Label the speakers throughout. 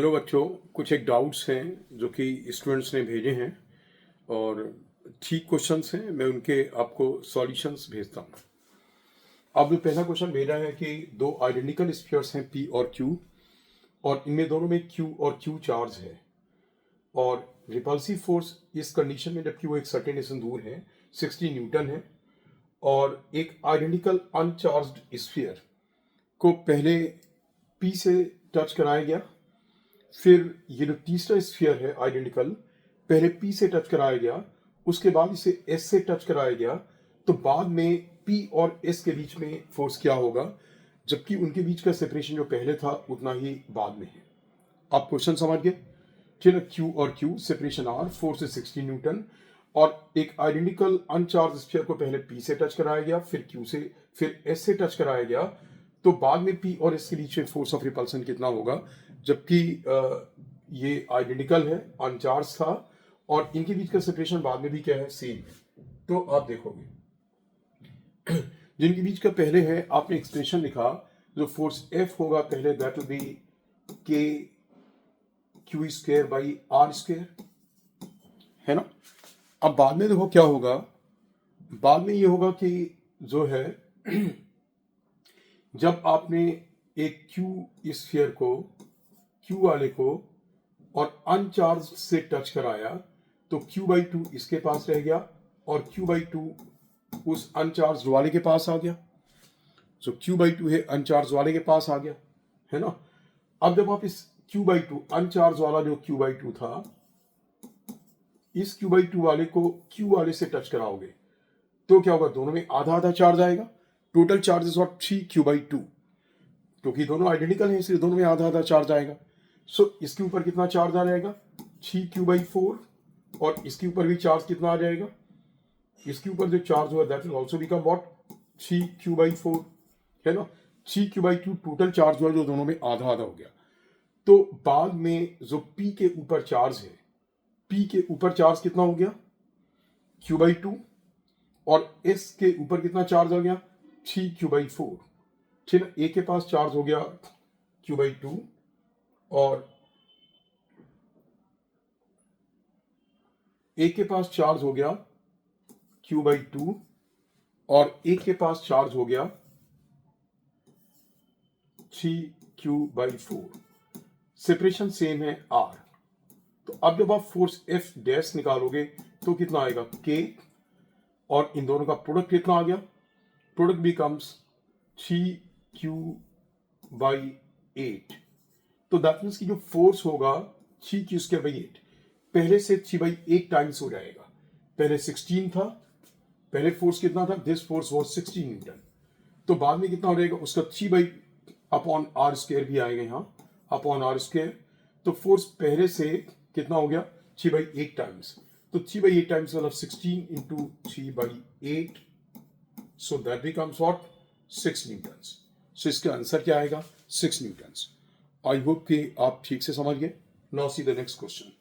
Speaker 1: Hello बच्चों, कुछ एक डाउट्स हैं जो कि स्टूडेंट्स ने भेजे हैं और ठीक क्वेश्चंस हैं। मैं उनके आपको सॉल्यूशंस भेजता हूँ। आपने पहला क्वेश्चन भेजा है कि दो आइडेंटिकल स्फीयर्स हैं P और Q और इनमें दोनों में Q और Q चार्ज है और रिपल्सिव फोर्स इस कंडीशन में जबकि वो एक सर्टेन डिस्टेंस दूर है 60 न्यूटन है और एक आइडेंटिकल अनचार्ज्ड स्फीयर को पहले P से टच कराया गया, फिर ये जो तीसरा स्फीयर है आइडेंटिकल पहले P से टच कराया गया, उसके बाद इसे S से टच कराया गया, तो बाद में P और S के बीच में फोर्स क्या होगा, जबकि उनके बीच का सेपरेशन जो पहले था उतना ही बाद में है। आप क्वेश्चन समझ गए? चलो, Q और Q सेपरेशन R, फोर्स है 60 न्यूटन और एक आइडेंटिकल अनचार्ज स्फीयर को पहले P से टच कराया गया, फिर Q से, फिर S से टच कराया गया, तो बाद में P और S के बीच में फोर्स ऑफ रिपल्सन कितना होगा, जबकि ये आइडेंटिकल है, अनचार्ज था और इनके बीच का सेपरेशन बाद में भी क्या है, सेम है। तो आप देखोगे जिनके बीच का पहले है, आपने एक्सप्रेशन लिखा, जो फोर्स F होगा पहले that will B K Q square by R square, है ना। अब बाद में देखो क्या होगा, बाद में ये होगा कि जो है जब आपने एक Q स्फीयर को, Q वाले को और अनचार्ज से टच कराया तो Q/2 इसके पास रह गया और Q/2 उस अनचार्ज वाले के पास आ गया। जो Q/2 है अनचार्ज वाले के पास आ गया, है ना। अब जब आप इस Q/2 अनचार्ज वाला जो Q/2 था, इस Q/2 वाले को Q वाले से टच कराओगे तो क्या होगा, दोनों में आधा आधा चार्ज आएगा। Total charge is what 3Q/2, क्योंकि दोनों आइडेंटिकल हैं इसलिए दोनों में आधा आधा चार्ज आएगा। सो इसके ऊपर कितना चार्ज आ जाएगा, 3Q/4 और इसके ऊपर भी चार्ज कितना आ जाएगा, इसके ऊपर जो चार्ज हुआ that will also become what 3Q/4, है ना। 3Q/2 टोटल चार्ज हुआ जो दोनों में आधा आधा हो गया। तो बाद में जो P के ऊपर चार्ज है, P के ऊपर चार्ज कितना हो गया, Q/2 और S के ऊपर कितना चार्ज आ गया, 3Q/4, ठीक है। A के पास चार्ज हो गया Q/2 और A के पास चार्ज हो गया Q/2 और A के पास चार्ज हो गया 3Q/4। सेपरेशन सेम है R। तो अब जब आप फोर्स F डैश निकालोगे तो कितना आएगा, K और इन दोनों का प्रोडक्ट कितना आ गया, प्रोडक्ट बिकम्स 3Q/8। तो दैट मीन्स की जो फोर्स होगा 3Q²/8 पहले से 3/8 टाइम्स हो जाएगा। पहले 16 था, पहले फोर्स कितना था, दिस फोर्स वाज 16 न्यूटन, तो बाद में कितना हो जाएगा उसका 3/r² भी आएगा यहाँ, अपॉन r²। तो फोर्स पहले से कितना हो गया 3/8 टाइम्स, तो 3/8 टाइम्स मतलब 16 into 3/8, so that becomes what 6 newtons. So इसका आंसर क्या आएगा, 6 न्यूटन्स। आई होप कि आप ठीक से समझ गए। Now see the next question.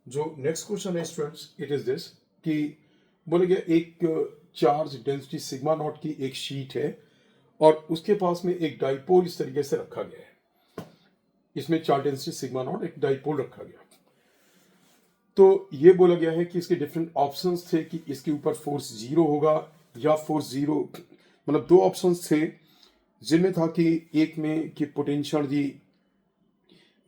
Speaker 1: जो नेक्स्ट क्वेश्चन है स्टूडेंट्स, इट इज दिस कि बोले गया एक चार्ज डेंसिटी सिग्मा नॉट की एक शीट है और उसके पास में एक डाइपोल इस तरीके से रखा गया है। इसमें चार्ज डेंसिटी सिग्मा नॉट एक डाइपोल रखा गया, तो ये बोला गया है कि इसके डिफरेंट ऑप्शंस थे कि इसके ऊपर फोर्स 0 होगा या फोर्स 0, मतलब दो ऑप्शंस थे जिनमें था कि एक में कि पोटेंशियल जी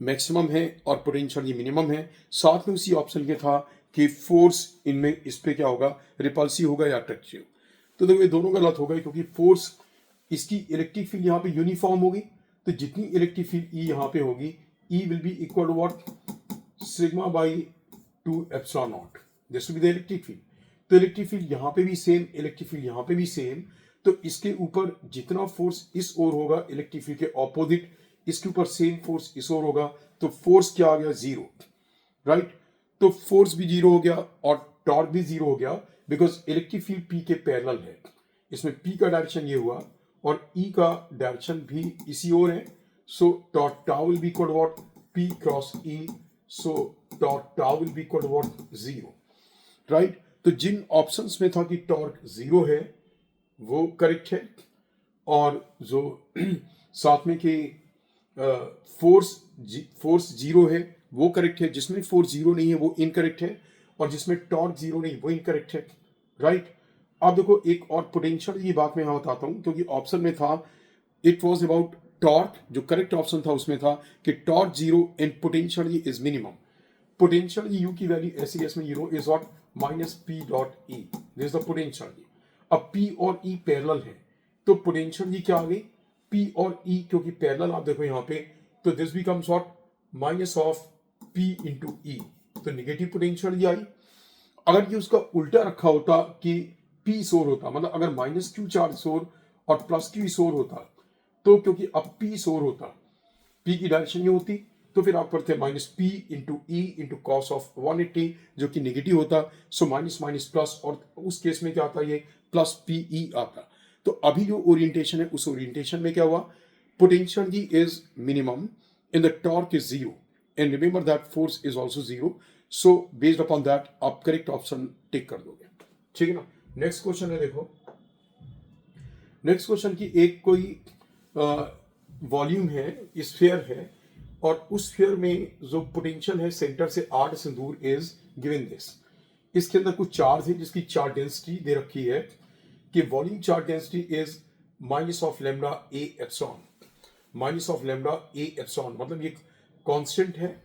Speaker 1: मैक्सिमम है और पोटेंशियल जी मिनिमम है, साथ में उसी ऑप्शन के था कि फोर्स इनमें इस पे क्या होगा, रिपल्सिव होगा या अट्रैक्टिव। तो देखो ये दोनों गलत हो गए, क्योंकि फोर्स इसकी इलेक्ट्रिक फील्ड यहाँ पे यूनिफॉर्म होगी, तो जितनी इलेक्ट्रिक फील्ड ई यहाँ पे होगी, E will be equal to what सिग्मा/2 epsilon naught, this will be the electric field. तो इलेक्ट्रिक फील्ड यहाँ पे भी सेम, इलेक्ट्रिक फील्ड यहाँ पे भी सेम, तो इसके ऊपर जितना फोर्स इस ओर होगा इलेक्ट्रिक फील्ड के ऑपोजिट, इसके ऊपर सेम फोर्स इस ओर होगा, तो फोर्स क्या आ गया, 0, राइट। तो फोर्स भी 0 हो गया और टॉर्क भी 0 हो गया, बिकॉज इलेक्ट्रिक फील्ड P के पैरेलल है। इसमें P का डायरेक्शन ये हुआ और E का डायरेक्शन भी इसी ओर है, so torque tau will be equal to what P cross E, so torque tau will be equal to what 0, right. तो जिन ऑप्शंस में था कि टॉर्क 0 है वो करेक्ट है, और जो साथ में कि फोर्स फोर्स जीरो है वो करेक्ट है, जिसमें फोर्स जीरो नहीं है वो इनकरेक्ट है, और जिसमें टॉर्क जीरो नहीं वो इनकरेक्ट है, राइट। अब देखो एक और पोटेंशियल की बात मैं यहाँ बताता हूँ, क्योंकि ऑप्शन में था इट वॉज अबाउट टॉर्क, जो करेक्ट ऑप्शन था उसमें था कि torque zero and potential is minimum. Potential you की वैल्यू ऐसी इसमें euro is what minus P dot E, this the potential. अब पी और ई पैरेलल है, तो पोटेंशियल ये क्या आ गई, पी और ई क्योंकि पैरेलल आप देखो यहाँ पे, तो this becomes what minus of P into E, तो निगेटिव पोटेंशियल ये आई। अगर ये उसका उल्टा रखा होता कि पी सोर होता, मतलब अगर माइनस क्यू चार्ज सोर और प्लस क्यू सोर होता, तो क्योंकि अब पी सोर होता, पी की डायरेक्शन ये होती, तो फिर आप पढ़ते minus P into E into cos of 180 जो कि नेगेटिव होता, सो माइनस माइनस प्लस, और उस केस में क्या आता है ये प्लस पी ई आता। तो अभी जो ओरिएंटेशन है उस ओरिएंटेशन में क्या हुआ, potential G is minimum in the torque is zero and remember that force is also zero, so based upon that आप करेक्ट ऑप्शन टिक कर दोगे, ठीक है ना। नेक्स्ट क्वेश्चन है, देखो नेक्स्ट क्वेश्चन की एक कोई वॉल्यूम है, स्फीयर है, और उस स्फीयर में जो पोटेंशियल है सेंटर से 8 से दूर इज गिवन दिस। इसके अंदर कुछ चार्ज है जिसकी चार्ज डेंसिटी दे रखी है कि volume charge density is minus of lambda A epsilon, minus of lambda A epsilon, मतलब ये कांस्टेंट है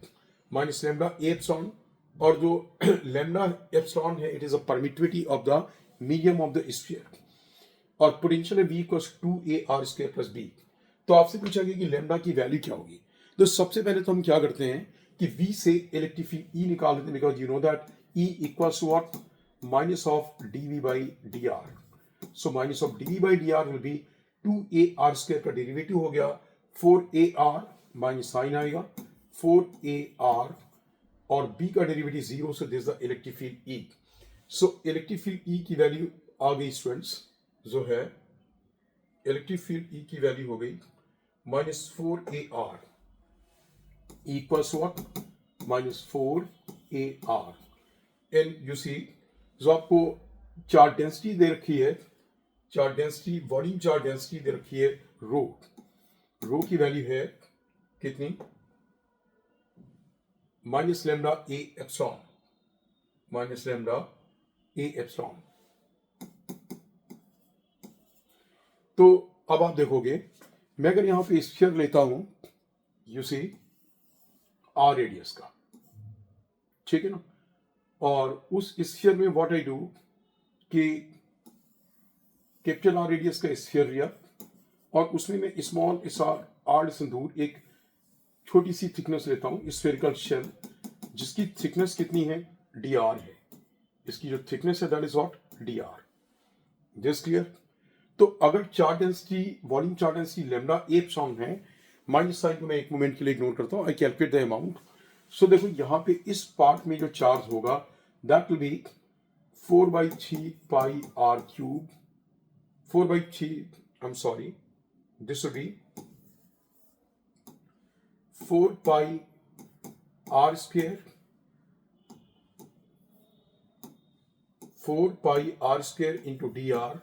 Speaker 1: माइनस लेमडा ए एप्सिलॉन, और जो लेमडा एप्सिलॉन है it is a permittivity of the medium of the sphere, और potential है v equals 2ar square plus b। तो आपसे पूछा गया कि लेमडा की वैल्यू क्या होगी, तो सबसे पहले तो हम क्या करते हैं कि v से इलेक्ट्रिक फील्ड E निकाल लेते हैं, because you know that E equals to what minus of dv by dr, so minus of dv by dr will be 2ar square का डेरिवेटिव हो गया 4ar माइनस साइन आएगा 4ar, और b का derivative zero, so this the electric field E। So electric field E की value आ गई students, जो है इलेक्ट्रिक फील्ड E की वैल्यू हो गई -4ar equals what -4ar, and you see जो आपको चार्ज डेंसिटी दे रखी है, charge density volume charge density दे रखी है रो, रो की वैल्यू है कितनी minus lambda A epsilon, minus lambda A epsilon. तो अब आप देखोगे मैं अगर यहां पे स्फीयर लेता हूं, यू सी आर रेडियस का, ठीक है ना, और उस स्फीयर में व्हाट आई डू कि कैपिटल आर रेडियस का स्फीयर लिया, और उसमें मैं स्मॉल आर से दूर एक छोटी सी थिकनेस लेता हूं स्फेरिकल शेल, जिसकी थिकनेस कितनी है डी आर है, इसकी जो थिकनेस है that is what D R, this clear. तो अगर charge density volume charge density lambda epsilon है, माइनस साइन को मैं एक मोमेंट के लिए इग्नोर करता हूं, I calculate the amount. So देखो यहाँ पे इस पार्ट में जो चार्ज होगा that will be 4/3 pi R cube, 4/3 I am sorry this will be 4 pi R square, 4 pi R square into D R,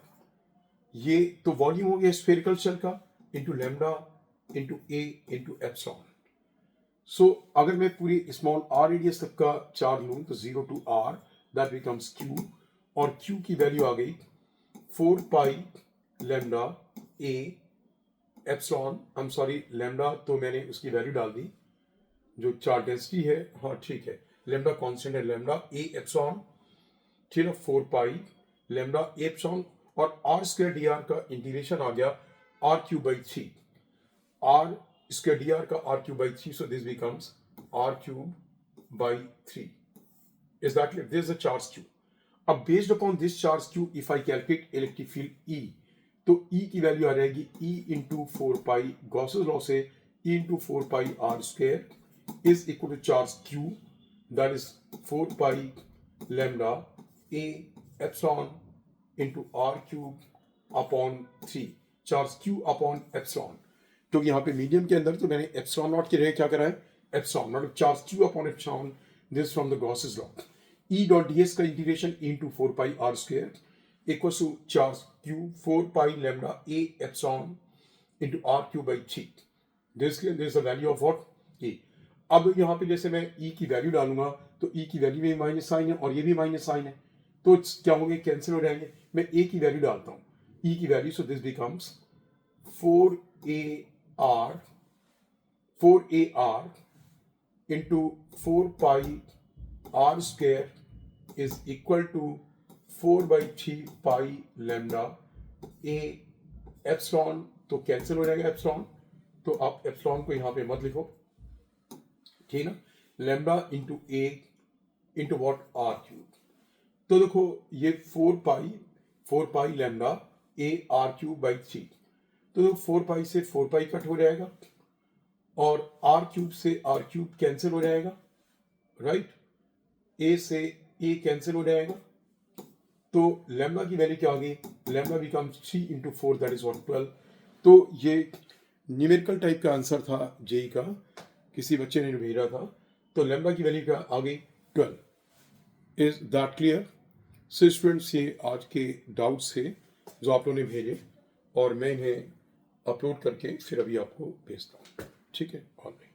Speaker 1: ये तो वॉल्यूम हो गया स्फेरिकल शेल का, into lambda into A into epsilon. सो अगर मैं पूरी small are radius तक का चार्ज लूं तो 0 to R that becomes Q, और क्यू की वैल्यू आ गई 4 pi lambda A epsilon, I am sorry lambda तो मैंने उसकी वैल्यू डाल दी, जो चार्ज डेंसिटी है हाँ ठीक है, लेमडा कांस्टेंट है लेमडा ए एप्सिलॉन, ठीक है 4 पाई लेमडा ए एप्सिलॉन, और आर स्क्वायर डी आर का इंटीग्रेशन आ गया R Q by 3, R square D R का R Q by 3, so this becomes R cube by 3, is that this is the charge Q. अब based upon this charge Q if I calculate electric field E, तो E की value आ जाएगी E into 4 pi, Gauss's law से E into 4 pi R square is equal to charge Q that is 4 pi lambda A epsilon into R cube upon 3, charge Q upon epsilon, तो यहाँ पे medium के अंदर तो मैंने epsilon not की जगह क्या करा है एप्सिलॉन, मतलब charge Q upon epsilon, this from the Gauss's law. E dot D S का integration into 4 pi R square equal to charge Q 4 pi lambda A epsilon into R Q by 3, this is the value of what A. अब यहाँ पे जैसे मैं ई की value डालूंगा तो E की वैल्यू में माइनस साइन है और ये भी माइनस साइन है, तो क्या होंगे, कैंसिल हो जाएंगे। मैं ए की वैल्यू डालता हूँ, ई की value, so this becomes 4ar into 4 pi r square is equal to 4 by 3 pi lambda a epsilon, तो कैंसिल हो जाएगा एप्सिलॉन, तो आप एप्सिलॉन को यहां पे मत लिखो, ठीक ना। Lambda into A into what R cube, तो देखो ये 4 pi lambda A R cube by 3, तो 4 पाई से 4 पाई कट हो जाएगा और आर क्यूब से आर क्यूब कैंसिल हो जाएगा, राइट। ए से ए कैंसिल हो जाएगा, तो लैम्डा की वैल्यू क्या आ गई, lambda becomes 3 into 4 that is 12। तो ये न्यूमेरिकल टाइप का आंसर था जेई का, किसी बच्चे ने भेजा था, तो लैम्डा की वैल्यू क्या आ गई 12। Is that clear? So students, ये आज के डाउट्स थे जो आप लोगों ने भेजे और मैं इन्हें अपलोड करके फिर अभी आपको भेजता हूँ, ठीक है। All right.